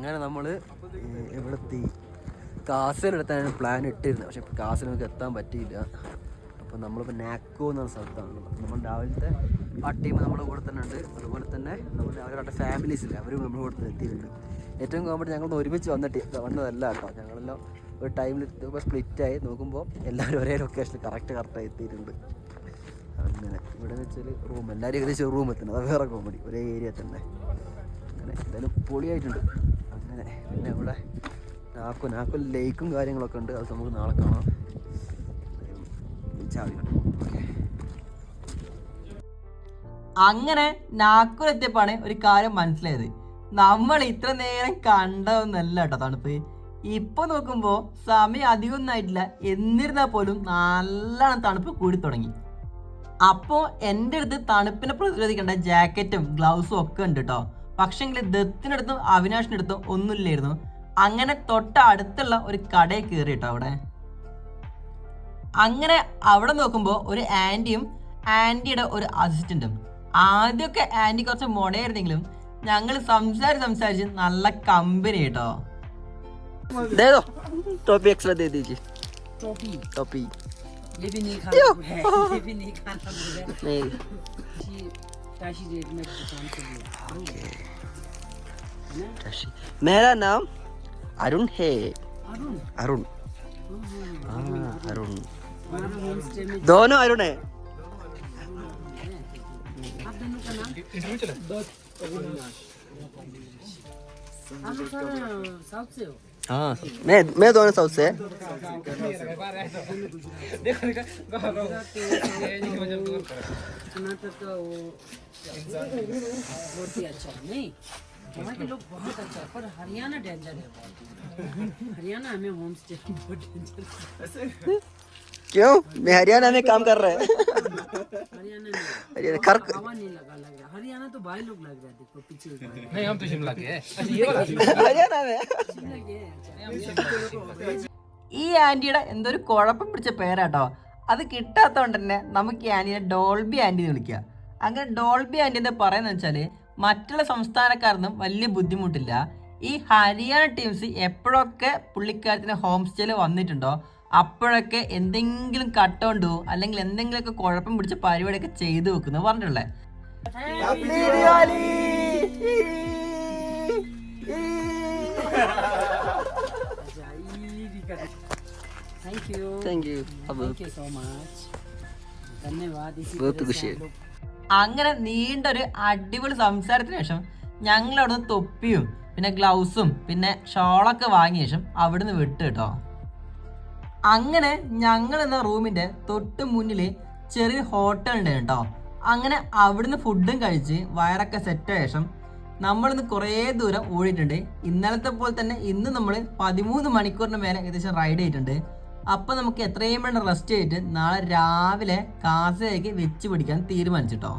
അങ്ങനെ നമ്മൾ എവിടെത്തി കാസലെടുത്താണ് പ്ലാൻ ഇട്ടിരുന്നത്. പക്ഷെ കാസൽ നമുക്ക് എത്താൻ പറ്റിയില്ല. അപ്പോൾ നമ്മളിപ്പോൾ നാക്കോ എന്ന സ്ഥലത്താണ്. നമ്മൾ രാവിലത്തെ ആ ടീം നമ്മുടെ കൂടെ തന്നെ ഉണ്ട്. അതുപോലെ തന്നെ നമ്മൾ അവരുടെ ഫാമിലീസില്ല, അവരും നമ്മുടെ കൂടെ തന്നെ എത്തിയിട്ടുണ്ട്. ഏറ്റവും കോമഡി ഞങ്ങളൊന്ന് ഒരുമിച്ച് വന്നതല്ല കേട്ടോ. ഞങ്ങളെല്ലാം ഒരു ടൈമിൽ ഇപ്പോൾ സ്പ്ലിറ്റായി നോക്കുമ്പോൾ എല്ലാവരും ഒരേ ലൊക്കേഷനിൽ കറക്റ്റായി എത്തിയിട്ടുണ്ട്. അങ്ങനെ ഇവിടെ വെച്ചാൽ റൂം എല്ലാവരും ഏകദേശം റൂം എത്തുന്നത്, അത് വേറെ കോമഡി, ഒരേ ഏരിയ തന്നെ. അങ്ങനെ എന്തായാലും പൊളിയായിട്ടുണ്ട്. അങ്ങനെ പിന്നെ ഇവിടെ നാക്കോ ലേക്കും കാര്യങ്ങളൊക്കെ ഉണ്ട്. അത് നമുക്ക് നാളെ കാണാം. അങ്ങനെ നാക്കോലെത്തിയപ്പോഴാണ് ഒരു കാര്യം മനസ്സിലായത്. നമ്മൾ ഇത്ര നേരം കണ്ടതൊന്നല്ല കേട്ടോ തണുപ്പ്. ഇപ്പൊ നോക്കുമ്പോ സമയം അധികമൊന്നും ആയിട്ടില്ല, എന്നിരുന്നാൽ പോലും നല്ലോണം തണുപ്പ് കൂടി തുടങ്ങി. അപ്പോ എൻ്റെ അടുത്ത് തണുപ്പിനെ പ്രതിരോധിക്കേണ്ട ജാക്കറ്റും ഗ്ലൗസും ഒക്കെ ഉണ്ട് കേട്ടോ. പക്ഷെങ്കിൽ ദത്തിനടുത്തും അവിനാഷിൻ്റെ അടുത്തും ഒന്നുമില്ലായിരുന്നു. അങ്ങനെ തൊട്ട അടുത്തുള്ള ഒരു കടയിൽ കയറി കേട്ടോ. അങ്ങനെ അവിടെ നോക്കുമ്പോൾ ഒരു ആൻറ്റിയും ആൻറ്റിയുടെ ഒരു അസിസ്റ്റൻറ്റും. ആദ്യമൊക്കെ ആൻറ്റി കുറച്ച് മുടയായിരുന്നെങ്കിലും ഞങ്ങൾ സംസാരിച്ച് നല്ല കമ്പനി കേട്ടോ. टॉपी एक्स्ट्रा दे दीजिए. टॉपी ये भी नहीं खाना है, ये भी नहीं खाना है. नहीं ताशी रेट में दुकान से लिया. मेरा नाम अरुण है. अरुण अरुण हमारा होम स्टे में दोनों अरुण है. आप दोनों का नाम आप सारे साउथ से हो. हाँ मैं दोनों साउथ से. कर्नाटक का वो बहुत ही अच्छा है. नहीं वहाँ के लोग बहुत अच्छा है, पर हरियाणा डेंजर है. हरियाणा हमें होम स्टे बहुत डेंजर है. क्यों? मैं हरियाणा में काम कर रहा है. हरियाणा में हवा नहीं लग रहा. हरियाणा तो भाई लोग लग रहा है. देखो पीछे नहीं, हम तो शिमला के हैं. हरियाणा में ഈ ആൻറ്റിയുടെ എന്തോ ഒരു കുഴപ്പം പിടിച്ച പേരാട്ടോ. അത് കിട്ടാത്തതുകൊണ്ട് തന്നെ നമുക്ക് ഈ ആൻറ്റിനെ ഡോൾബി ആൻറ്റി എന്ന് വിളിക്കുക. അങ്ങനെ ഡോൾബി ആൻറ്റി എന്താ പറയുന്നത് വെച്ചാൽ മറ്റുള്ള സംസ്ഥാനക്കാരൊന്നും വലിയ ബുദ്ധിമുട്ടില്ല. ഈ ഹരിയാന ടീംസ് എപ്പോഴൊക്കെ പുള്ളിക്കാരത്തിന് ഹോം സ്റ്റേയിൽ വന്നിട്ടുണ്ടോ അപ്പോഴൊക്കെ എന്തെങ്കിലും കട്ടോണ്ടോ അല്ലെങ്കിൽ എന്തെങ്കിലുമൊക്കെ കുഴപ്പം പിടിച്ച പരിപാടിയൊക്കെ ചെയ്തു വെക്കുന്നു പറഞ്ഞിട്ടുള്ളത്. Thank you so much. धन्यवाद. बहुत खुशी है. അങ്ങനെ നീണ്ടൊരു അടിപൊളി സംസാരത്തിന് ശേഷം ഞങ്ങൾ അവിടുന്ന് തൊപ്പിയും പിന്നെ ഗ്ലൗസും പിന്നെ ഷോളൊക്കെ വാങ്ങിയ ശേഷം അവിടുന്ന് വിട്ടു കേട്ടോ. അങ്ങനെ ഞങ്ങൾ എന്ന റൂമിന്റെ തൊട്ട് മുന്നിൽ ചെറിയൊരു ഹോട്ടൽ ഉണ്ട് കേട്ടോ. അങ്ങനെ അവിടുന്ന് ഫുഡും കഴിച്ച് വയറൊക്കെ സെറ്റായ ശേഷം നമ്മളിന്ന് കുറേ ദൂരം ഓടിയിട്ടുണ്ട്. ഇന്നലത്തെ പോലെ തന്നെ ഇന്ന് നമ്മൾ 13 മണിക്കൂറിന് മേലെ ഏകദേശം റൈഡ് ചെയ്തിട്ടുണ്ട്. അപ്പം നമുക്ക് എത്രയും വേണ്ട റെസ്റ്റ് ചെയ്തിട്ട് നാളെ രാവിലെ കാസയിലേക്ക് വെച്ച് പിടിക്കാൻ തീരുമാനിച്ചിട്ടോ.